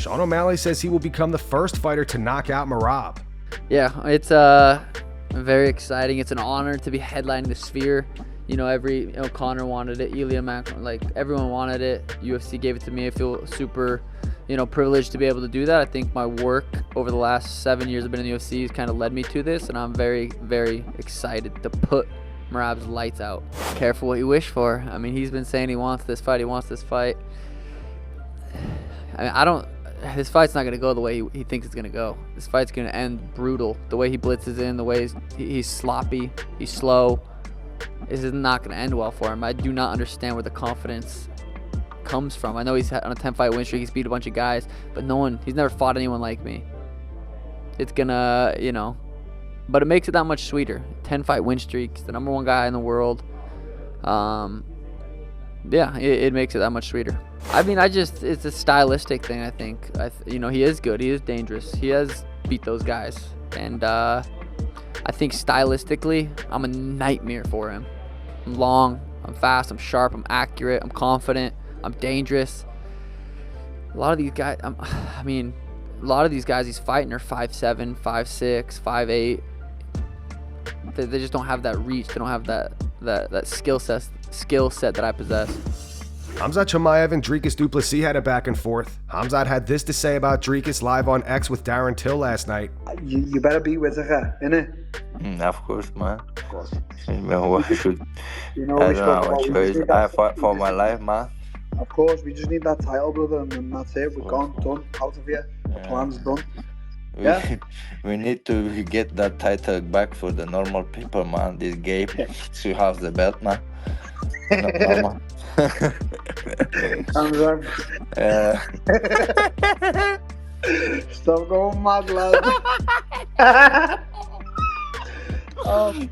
Sean O'Malley says he will become the first fighter to knock out Merab. Yeah, it's very exciting. It's an honor to be headlining the Sphere. You know, Connor wanted it, Ilya Macron, like everyone wanted it. UFC gave it to me. I feel super, privileged to be able to do that. I think my work over the last 7 years I've been in the UFC has kind of led me to this, and I'm very, very excited to put Merab's lights out. Careful what you wish for. I mean, he's been saying he wants this fight. I mean, this fight's not going to go the way he thinks it's going to go. This fight's going to end brutal. The way he blitzes in, the way he's sloppy, he's slow. This is not going to end well for him. I do not understand where the confidence comes from. I know he's on a 10-fight win streak. He's beat a bunch of guys, but he's never fought anyone like me. It's going to, but it makes it that much sweeter. 10-fight win streak. He's the #1 guy in the world. Yeah, it makes it that much sweeter. I mean, it's a stylistic thing, I think. He is good. He is dangerous. He has beat those guys. And I think stylistically, I'm a nightmare for him. I'm long, I'm fast, I'm sharp, I'm accurate, I'm confident, I'm dangerous. A lot of these guys, he's fighting are 5'7", 5'6", 5'8". They just don't have that reach. They don't have that skill set that I possess. Khamzat Chimaev and Dricus Du Plessis had a back and forth. Khamzat had this to say about Dricus live on X with Darren Till last night. You better beat Whittaker, innit? Of course, man. Of course. I don't know what choice I fought for my life, man. Of course, we just need that title, brother, and then that's it. We're gone, done, out of here. The plan's done. Yeah. We need to get that title back for the normal people, man. This game to have the belt, man. Not normal. Stop going mad, lad. Son.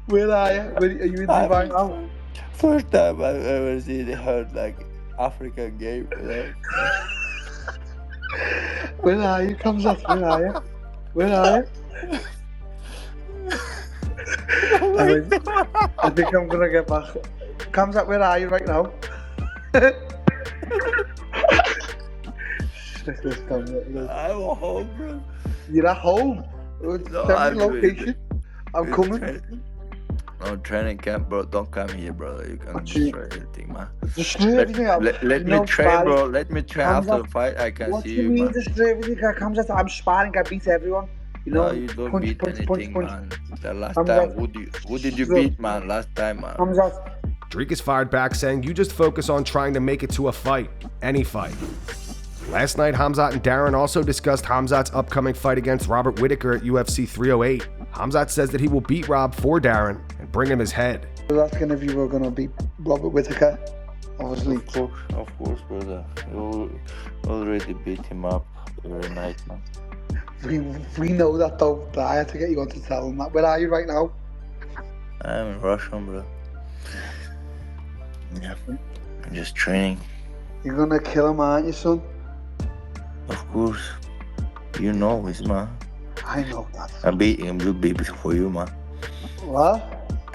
Where are you? Are you in Dubai now? First time I've ever heard like African game. Where are you? Khamzat, where are you? I think I'm gonna get back. Khamzat, where are you right now? I'm home, bro. You're at home? No, I'm location. I'm coming. No training camp, bro. Don't come here, brother. You can destroy everything, man. Destroy everything. Let me train, bro. Let me train after the fight. I can see you, man. What do you mean destroy everything? Khamzat, I'm sparring. I beat everyone. No, you don't beat anything, man. The last time, who did you beat, man? Last time, man. Dricus fired back saying, "You just focus on trying to make it to a fight. Any fight." Last night, Khamzat and Darren also discussed Khamzat's upcoming fight against Robert Whittaker at UFC 308. Khamzat says that he will beat Rob for Darren and bring him his head. I was asking if you were going to beat Robert Whittaker, obviously. Of course, brother. You already beat him up every night, man. We know that, though, but I had to get you on to tell him that. Where are you right now? I'm in Russia, bro. Yeah, I'm just training. You're going to kill him, aren't you, son? Of course. You know it, man. I know that. I will beat it for you, man. What?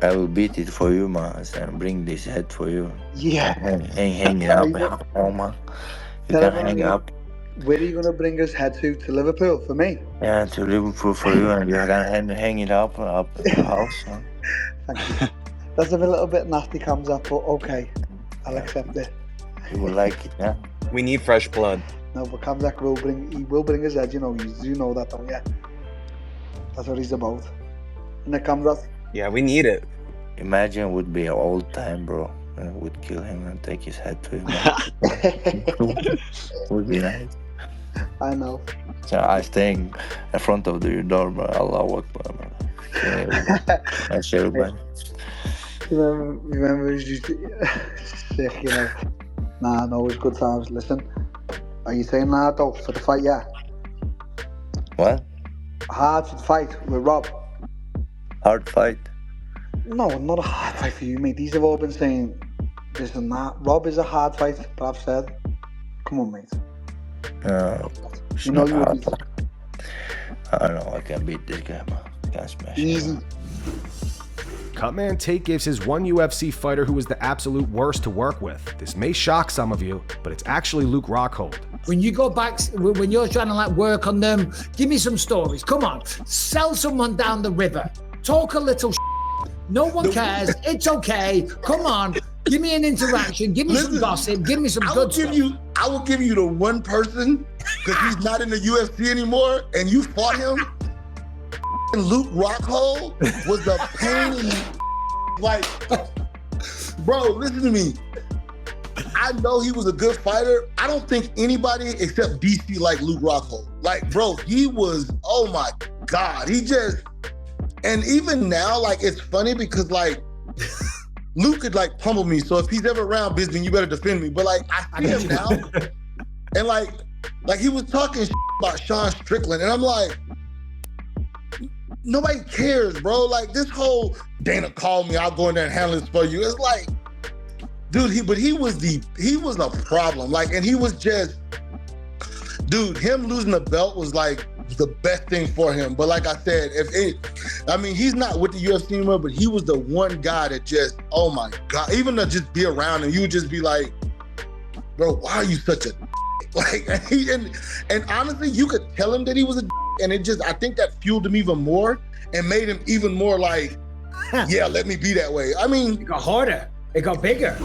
I will beat it for you, man, and bring this head for you. Yeah. Hang it up at home, man. You can hang up. Where are you going to bring his head to? To Liverpool, for me? Yeah, to Liverpool for you, and you can hang it up at the house, man. Thank you. That's a little bit nasty, Khamzat, but okay. I'll accept it. You will like it, yeah? We need fresh blood. No, but Khamzat will bring his head, you know that, don't you? That's what he's about. And it comes up. Yeah, we need it. Imagine would be all time, bro. Would kill him and take his head to him. Would be nice. I know. So I staying in front of your door, bro. Allahu Akbar, man. That's everybody. Remember, it's just sick, you know. Nah, no, it's good times. Listen, are you saying that though for the fight? Yeah. What? Hard fight with Rob. Hard fight? No, not a hard fight for you, mate. These have all been saying this and that. Rob is a hard fight, but I've said, come on, mate. You know you would beat him. I don't know. I can beat this guy, man. I can smash him. Easy. Cutman Tate gives his one UFC fighter who was the absolute worst to work with. This may shock some of you, but it's actually Luke Rockhold. When you go back, when you're trying to like work on them, give me some stories. Come on, sell someone down the river. Talk a little. No one cares. It's okay. Come on, give me an interaction. Give me some gossip. Give me some good stuff. I will give you the one person, because he's not in the UFC anymore, and you fought him. Luke Rockhold was the pain. Like, bro, listen to me. I know he was a good fighter. I don't think anybody except DC liked Luke Rockhold. Like, bro, he was, oh my God. He just, and even now, like, it's funny because, like, Luke could, like, pummel me. So if he's ever around, Bisbee, you better defend me. But, like, I see him now. And, like he was talking about Sean Strickland. And I'm like, nobody cares, bro. Like, this whole Dana called me, I'll go in there and handle this for you. It's like, dude, he was a problem. Like, and he was just, dude, him losing the belt was like the best thing for him. But like I said, he's not with the UFC anymore, but he was the one guy that just, oh my God, even to just be around him, you would just be like, bro, why are you such a like, and honestly, you could tell him that he was a and it just, I think that fueled him even more and made him even more like, yeah, let me be that way. I mean, it got harder. It got bigger.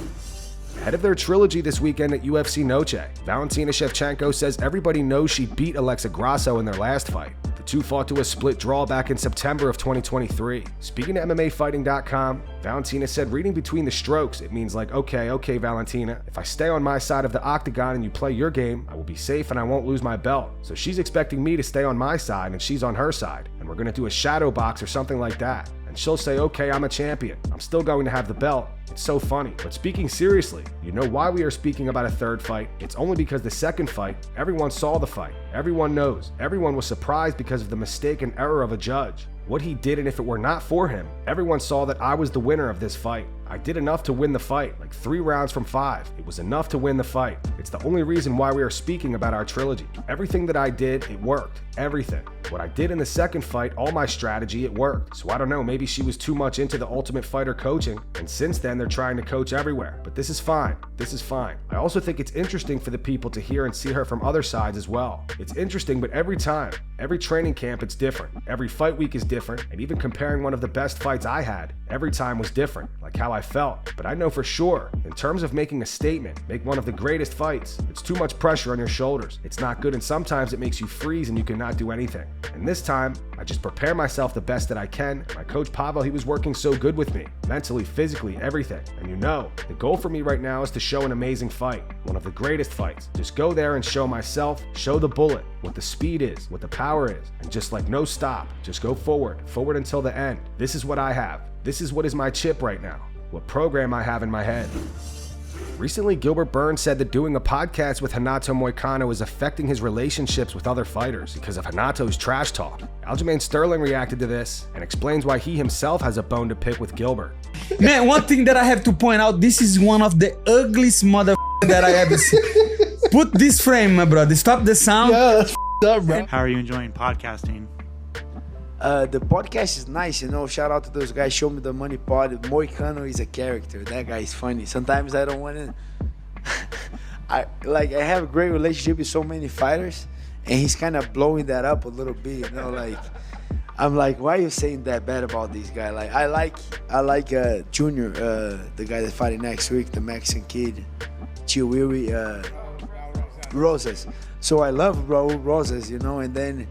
Ahead of their trilogy this weekend at UFC Noche, Valentina Shevchenko says everybody knows she beat Alexa Grasso in their last fight. The two fought to a split draw back in September of 2023. Speaking to MMAfighting.com, Valentina said, reading between the strokes, it means like, okay, Valentina, if I stay on my side of the octagon and you play your game, I will be safe and I won't lose my belt. So she's expecting me to stay on my side and she's on her side, and we're gonna do a shadow box or something like that. And she'll say, okay, I'm a champion. I'm still going to have the belt. It's so funny. But speaking seriously, you know why we are speaking about a third fight? It's only because the second fight, everyone saw the fight. Everyone knows. Everyone was surprised because of the mistake and error of a judge. What he did, and if it were not for him, everyone saw that I was the winner of this fight. I did enough to win the fight, like 3 rounds from 5. It was enough to win the fight. It's the only reason why we are speaking about our trilogy. Everything that I did, it worked. Everything. What I did in the second fight, all my strategy, it worked. So I don't know, maybe she was too much into the Ultimate Fighter coaching, and since then they're trying to coach everywhere. But this is fine. This is fine. I also think it's interesting for the people to hear and see her from other sides as well. It's interesting, but every time, every training camp, it's different. Every fight week is different, and even comparing one of the best fights I had, every time was different, like how I felt. But I know for sure, in terms of making a statement, make one of the greatest fights, it's too much pressure on your shoulders. It's not good, and sometimes it makes you freeze and you cannot do anything. And this time, I just prepare myself the best that I can. My coach Pavel, he was working so good with me, mentally, physically, everything. And you know, the goal for me right now is to show an amazing fight, one of the greatest fights. Just go there and show myself, show the bullet, what the speed is, what the power is, and just like no stop, just go forward until the end. This is what I have. This is what is my chip right now, what program I have in my head. Recently, Gilbert Burns said that doing a podcast with Renato Moicano is affecting his relationships with other fighters because of Renato's trash talk. Aljamain Sterling reacted to this and explains why he himself has a bone to pick with Gilbert. Man, one thing that I have to point out, this is one of the ugliest that I ever seen. Put this frame, my brother. Stop the sound. Yeah, that's up, bro. How are you enjoying podcasting? The podcast is nice, you know. Shout out to those guys. Show Me the Money Pod. Moicano is a character. That guy is funny. Sometimes I don't want to. I have a great relationship with so many fighters, and he's kind of blowing that up a little bit, you know. Like, I'm like, why are you saying that bad about these guys? Like, I like Junior, the guy that's fighting next week, the Mexican kid, Chihuahua Rosas. So I love Raul Rosas, you know. And then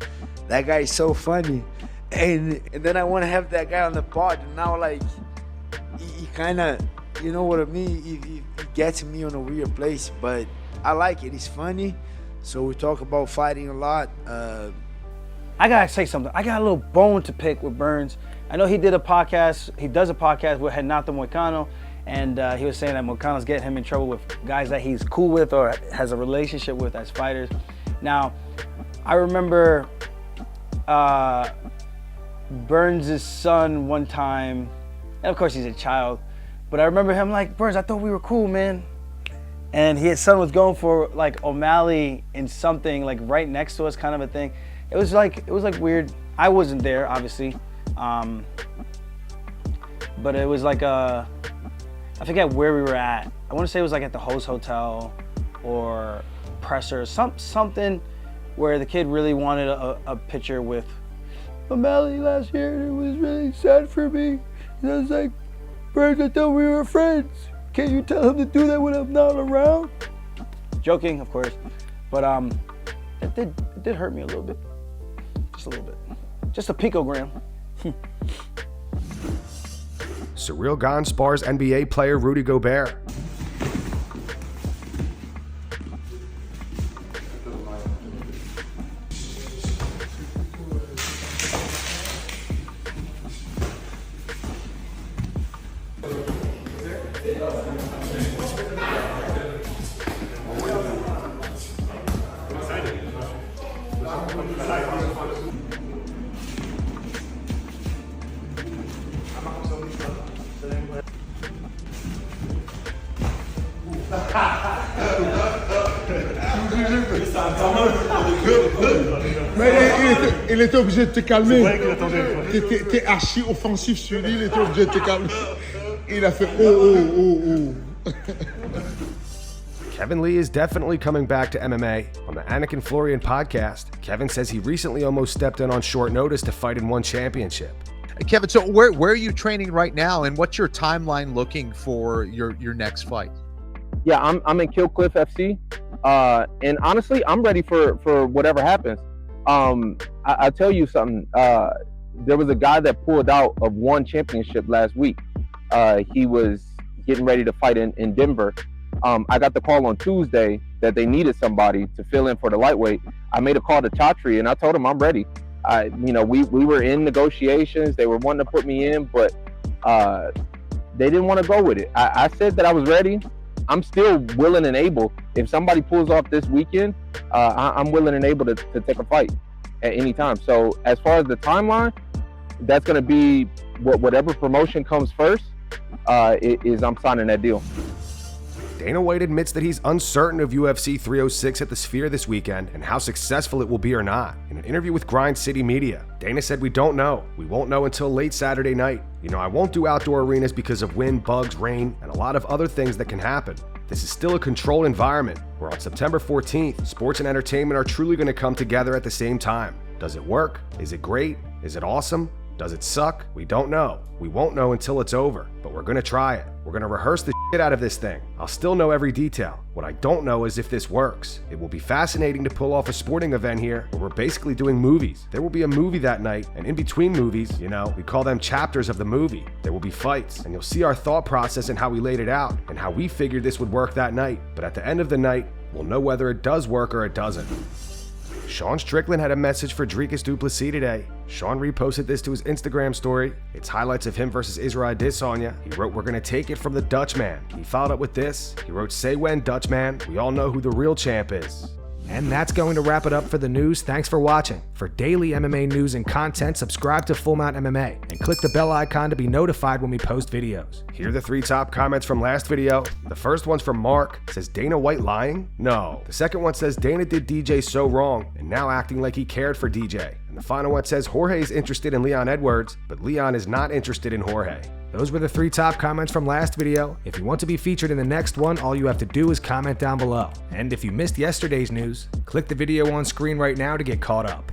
that guy is so funny. And then I want to have that guy on the pod, and now like he kind of, you know what I mean, he gets me on a weird place, but I like it. He's funny, so we talk about fighting a lot. I gotta say something. I got a little bone to pick with Burns. I know he does a podcast with Renato Moicano, and he was saying that Moicano's getting him in trouble with guys that he's cool with or has a relationship with as fighters. Now, I remember Burns' son one time, and of course he's a child, but I remember him like, Burns, I thought we were cool, man. And his son was going for like O'Malley in something like right next to us, kind of a thing. It was like weird. I wasn't there, obviously. but it was like I forget where we were at. I want to say it was like at the host hotel or presser, something where the kid really wanted a picture with O'Malley last year, and it was really sad for me. And I was like, Burns, I thought we were friends. Can't you tell him to do that when I'm not around? Joking, of course, but it did hurt me a little bit, just a little bit, just a picogram. Ciryl Gane spars NBA player Rudy Gobert. Mais il était obligé de te calmer. T'es archi offensif sur lui, il était obligé de te calmer. Il a fait oh. Kevin Lee is definitely coming back to MMA. On the Anakin Florian podcast, Kevin says he recently almost stepped in on short notice to fight in one championship. Kevin, so where are you training right now, and what's your timeline looking for your next fight? Yeah, I'm in Kill Cliff FC, and honestly, I'm ready for whatever happens. I tell you something. There was a guy that pulled out of one championship last week. He was getting ready to fight in Denver. I got the call on Tuesday that they needed somebody to fill in for the lightweight. I made a call to Chatri, and I told him I'm ready. We were in negotiations. They were wanting to put me in, but they didn't want to go with it. I said that I was ready. I'm still willing and able. If somebody pulls off this weekend, I'm willing and able to take a fight at any time. So as far as the timeline, that's going to be whatever promotion comes first. I'm signing that deal. Dana White admits that he's uncertain of UFC 306 at the Sphere this weekend and how successful it will be or not. In an interview with Grind City Media, Dana said, "We don't know. We won't know until late Saturday night. I won't do outdoor arenas because of wind, bugs, rain, and a lot of other things that can happen. This is still a controlled environment where on September 14th, sports and entertainment are truly going to come together at the same time. Does it work? Is it great? Is it awesome? Does it suck? We don't know. We won't know until it's over, but we're going to try it. We're going to rehearse the shit out of this thing. I'll still know every detail. What I don't know is if this works. It will be fascinating to pull off a sporting event here where we're basically doing movies. There will be a movie that night, and in between movies, we call them chapters of the movie. There will be fights, and you'll see our thought process and how we laid it out and how we figured this would work that night. But at the end of the night, we'll know whether it does work or it doesn't." Sean Strickland had a message for Dricus Du Plessis today. Sean reposted this to his Instagram story. It's highlights of him versus Israel Adesanya. He wrote, "We're going to take it from the Dutchman." He followed up with this. He wrote, "Say when, Dutchman. We all know who the real champ is." And that's going to wrap it up for the news. Thanks for watching. For daily MMA news and content, subscribe to Full Mount MMA and click the bell icon to be notified when we post videos. Here are the 3 top comments from last video. The first one's from Mark. It says, "Dana White lying? No." The second one says, "Dana did DJ so wrong and now acting like he cared for DJ." And the final one says, "Jorge is interested in Leon Edwards, but Leon is not interested in Jorge." Those were the 3 top comments from last video. If you want to be featured in the next one, all you have to do is comment down below. And if you missed yesterday's news, click the video on screen right now to get caught up.